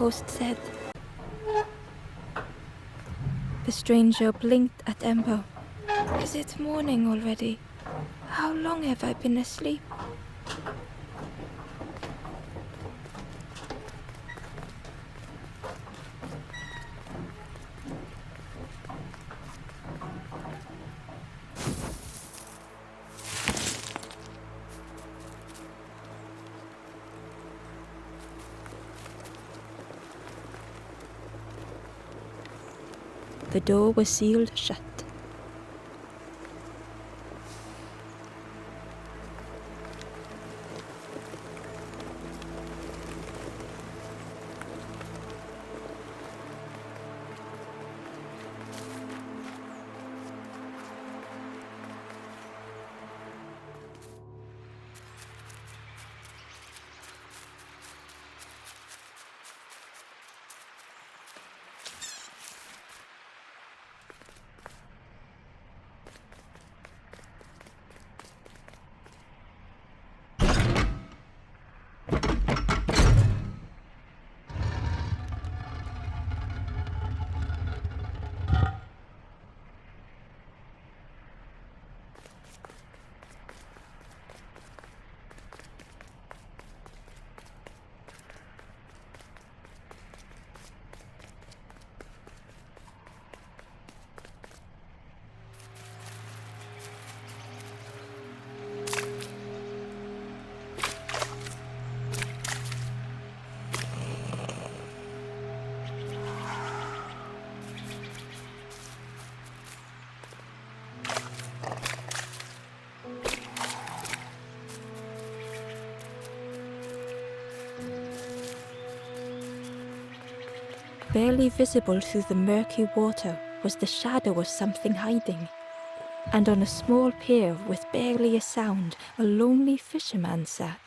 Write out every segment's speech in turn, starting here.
ghost said. The stranger blinked at Ember. Is it morning already? How long have I been asleep? The door was sealed shut. Barely visible through the murky water was the shadow of something hiding. And on a small pier with barely a sound, a lonely fisherman sat.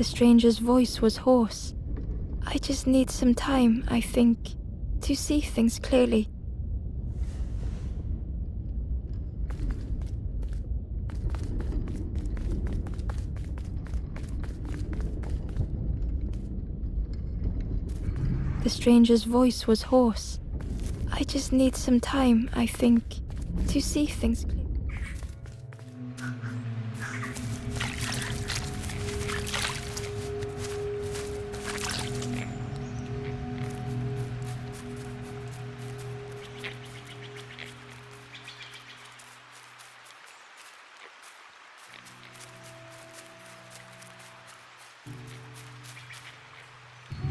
The stranger's voice was hoarse. I just need some time, I think, to see things clearly. The stranger's voice was hoarse. I just need some time, I think, to see things clearly.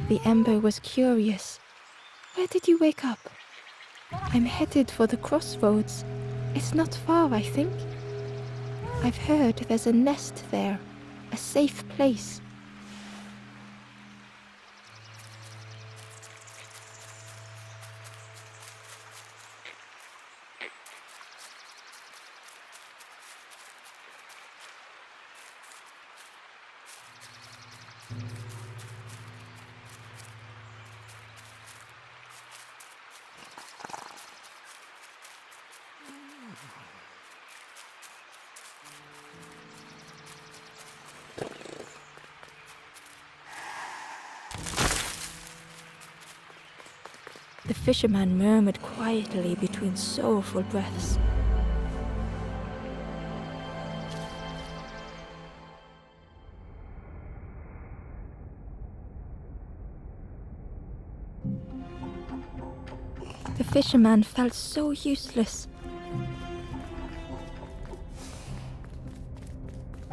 The Ember was curious. Where did you wake up? I'm headed for the crossroads. It's not far, I think. I've heard there's a nest there, a safe place. The fisherman murmured quietly between sorrowful breaths. The fisherman felt so useless.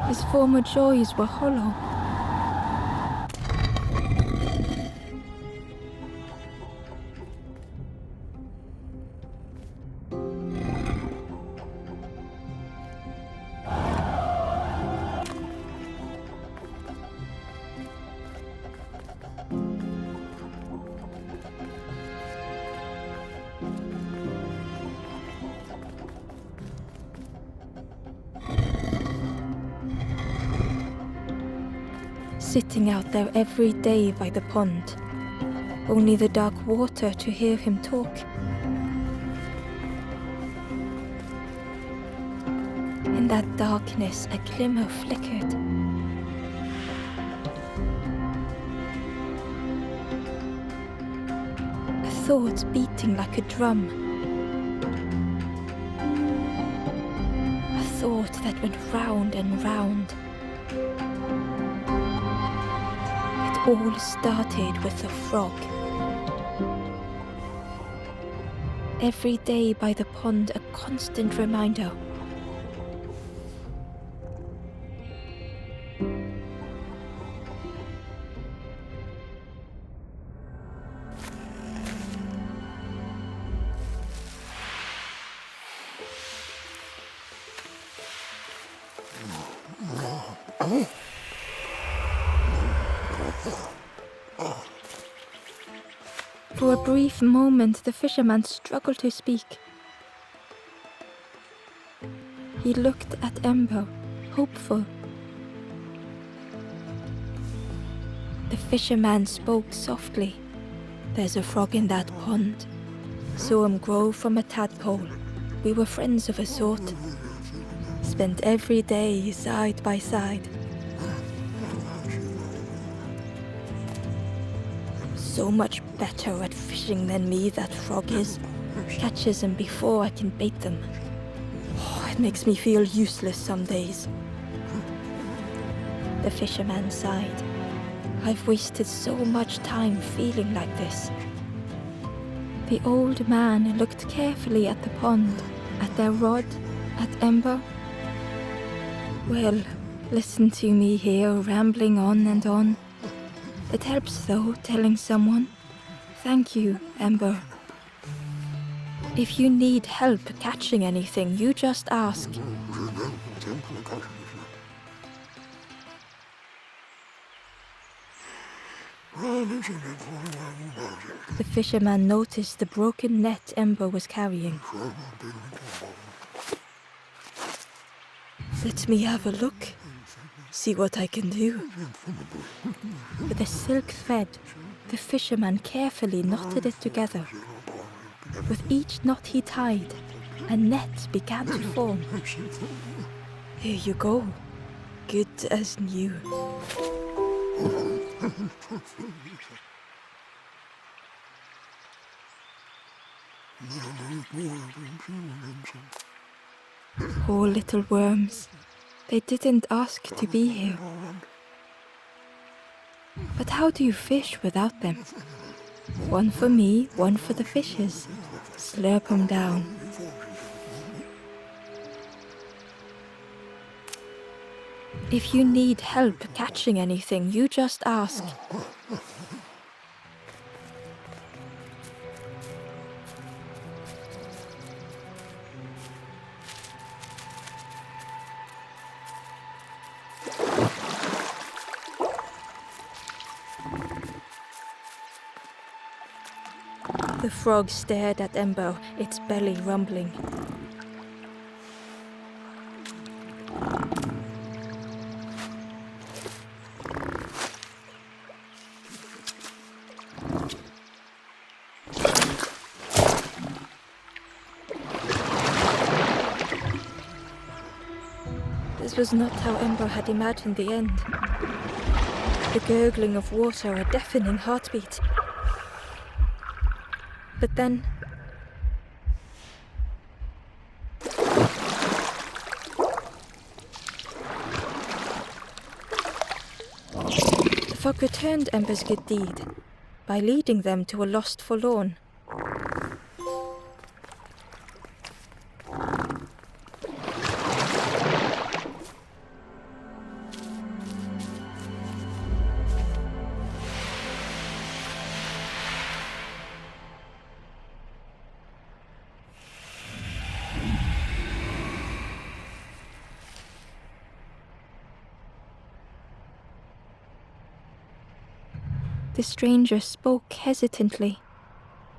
His former joys were hollow. Sitting out there every day by the pond, only the dark water to hear him talk. In that darkness, a glimmer flickered. A thought beating like a drum. A thought that went round and round. All started with a frog. Every day by the pond, a constant reminder. For a brief moment, the fisherman struggled to speak. He looked at Ember, hopeful. The fisherman spoke softly. "There's a frog in that pond. Saw him grow from a tadpole. We were friends of a sort. Spent every day side by side. So much better at fishing than me, that frog is. Catches them before I can bait them. Oh, it makes me feel useless some days." The fisherman sighed. "I've wasted so much time feeling like this." The old man looked carefully at the pond, at their rod, at Ember. "Well, listen to me here, rambling on and on. It helps, though, telling someone. Thank you, Ember. If you need help catching anything, you just ask." The fisherman noticed the broken net Ember was carrying. "Let me have a look. See what I can do." With a silk thread, the fisherman carefully knotted it together. With each knot he tied, a net began to form. "Here you go, good as new." Poor little worms. They didn't ask to be here. But how do you fish without them? One for me, one for the fishes. Slurp 'em down. If you need help catching anything, you just ask. The frog stared at Ember, its belly rumbling. This was not how Ember had imagined the end. The gurgling of water, a deafening heartbeat. But then... the fog returned Ember's good deed by leading them to a lost forlorn. The stranger spoke hesitantly.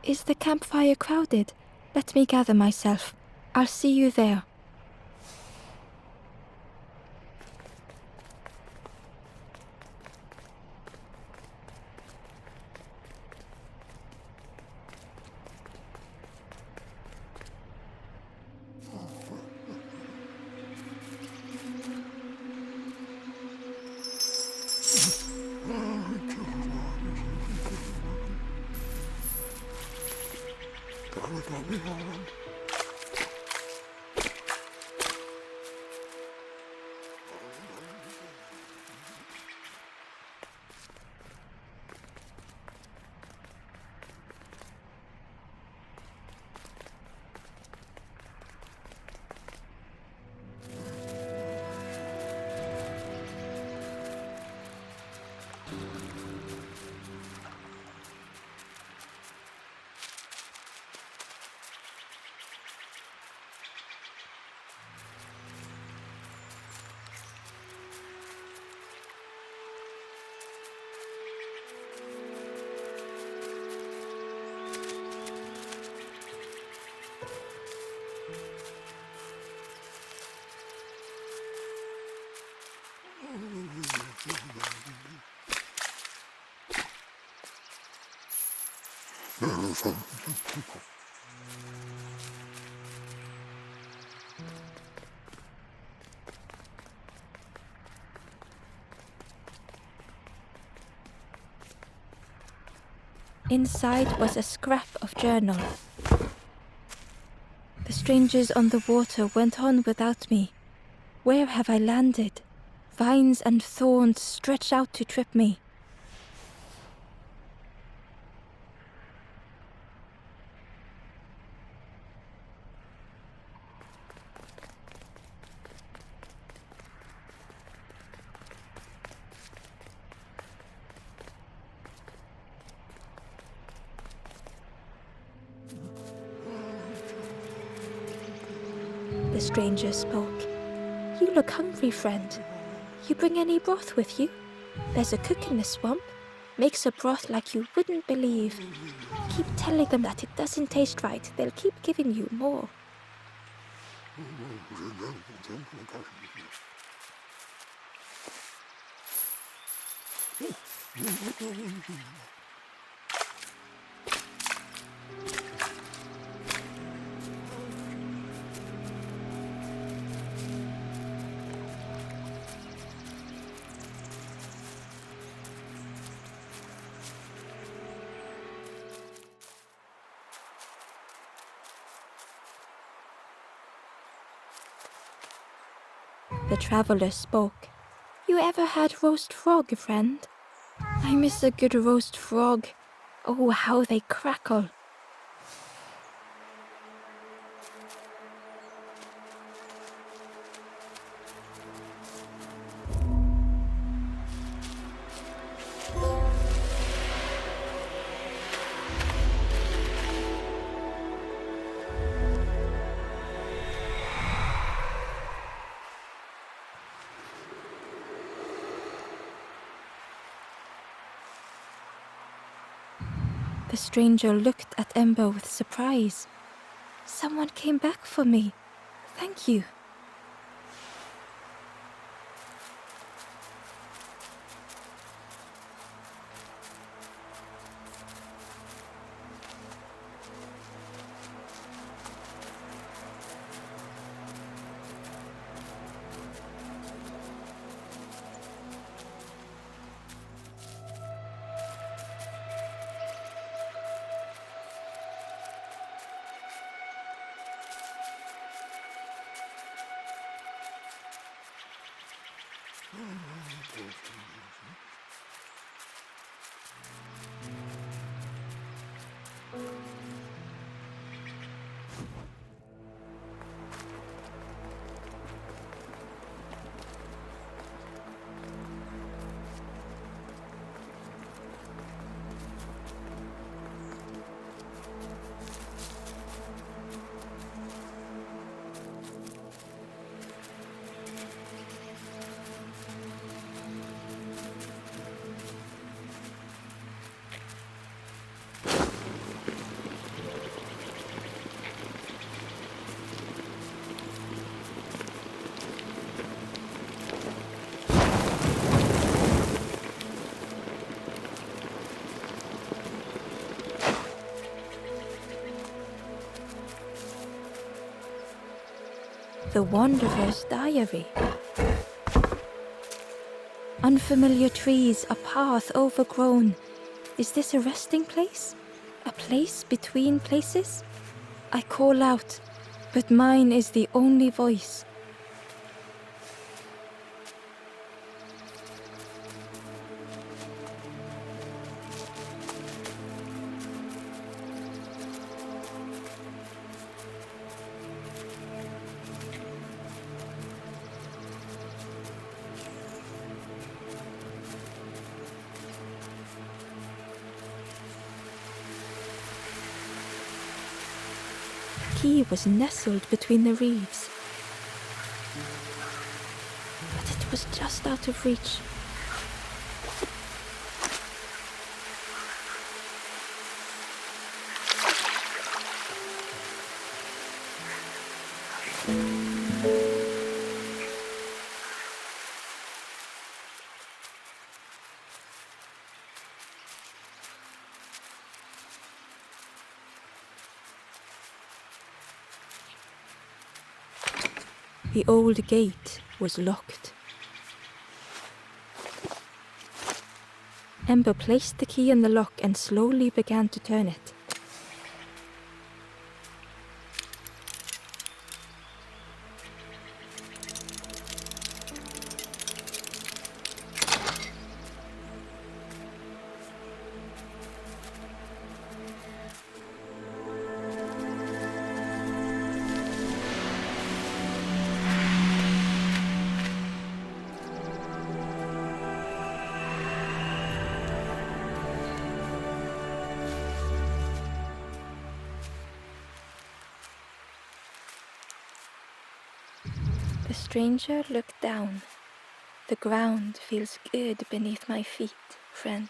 "Is the campfire crowded? Let me gather myself. I'll see you there." Inside was a scrap of journal. The strangers on the water went on without me. Where have I landed? Vines and thorns stretch out to trip me. The stranger spoke. "You look hungry, friend. You bring any broth with you? There's a cook in the swamp. Makes a broth like you wouldn't believe. Keep telling them that it doesn't taste right. They'll keep giving you more." The traveler spoke. "You ever had roast frog, friend? I miss a good roast frog. Oh, how they crackle." The stranger looked at Ember with surprise. "Someone came back for me. Thank you." The Wanderer's Diary. Unfamiliar trees, a path overgrown. Is this a resting place? A place between places? I call out, but mine is the only voice. Key was nestled between the reeds, but it was just out of reach. The old gate was locked. Ember placed the key in the lock and slowly began to turn it. The stranger looked down. The ground feels good beneath my feet, friend.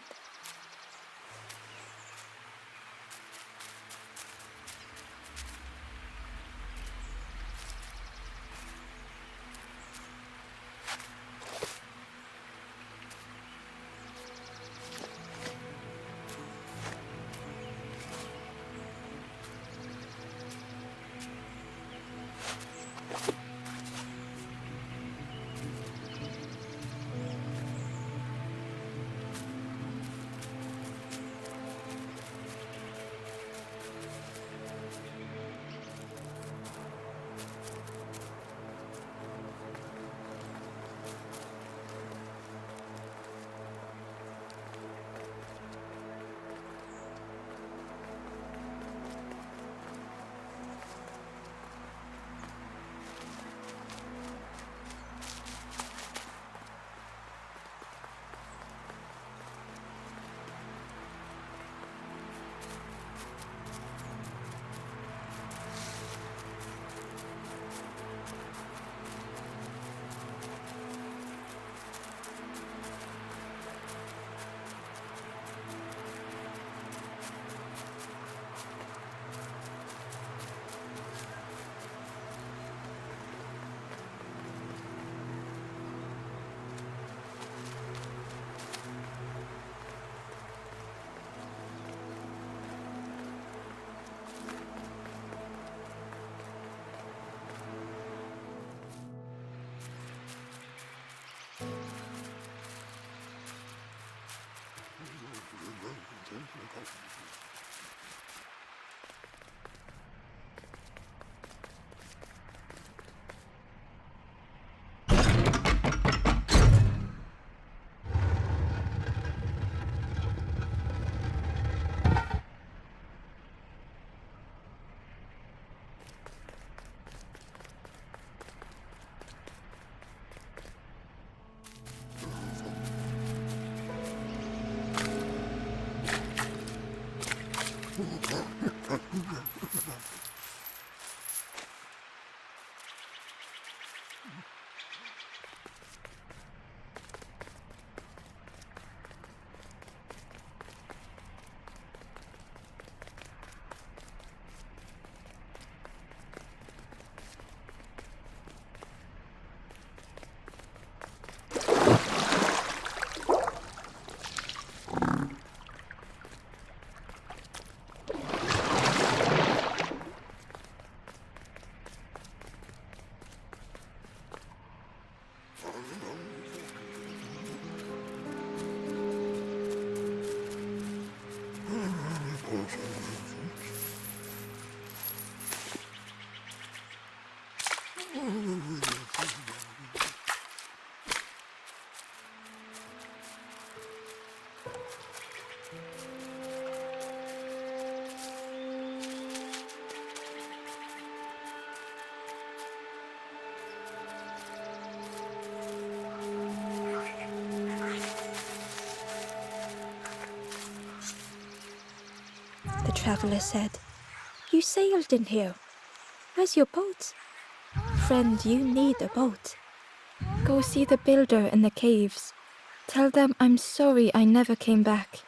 The traveler said, "You sailed in here. Where's your boat?" "Friend, you need a boat. Go see the builder in the caves. Tell them I'm sorry I never came back."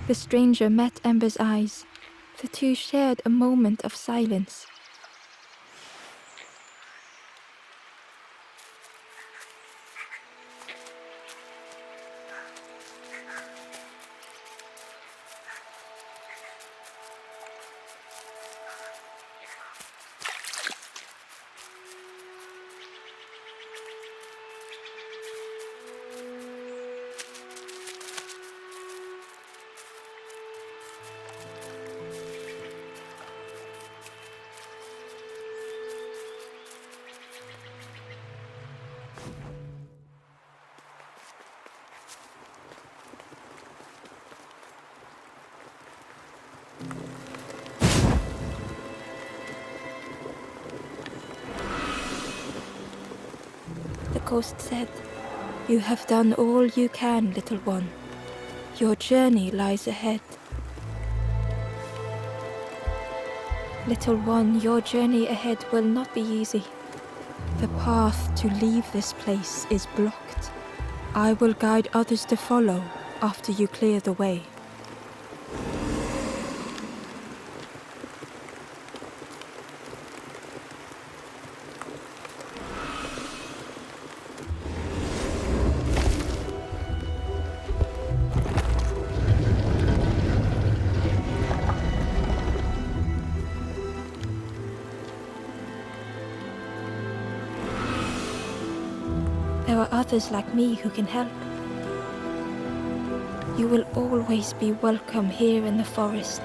The stranger met Ember's eyes. The two shared a moment of silence. The ghost said, "You have done all you can, little one. Your journey lies ahead." Little one, your journey ahead will not be easy. The path to leave this place is blocked. I will guide others to follow after you clear the way. There are others like me who can help. You will always be welcome here in the forest.